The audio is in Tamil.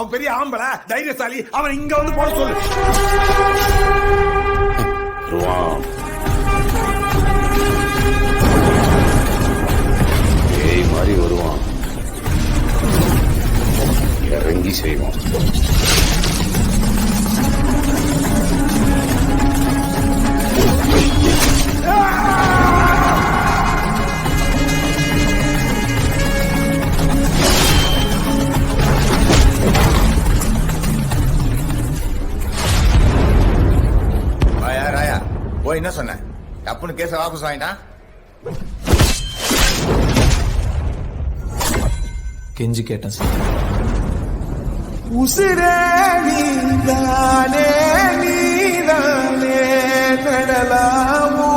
அவன் பெரிய ஆம்பளை தைரியசாலி, அவன் இங்க வந்து போட சொல்லு. ஏய் மாதிரி வருவான், இறங்கி செய்வான். என்ன சொன்ன? தப்புன்னு கேஸ வாபஸ் வாங்கிட்டான். கெஞ்சி கேட்டேன் சார். உசிரே நீதானே நீதானே நடலாமோ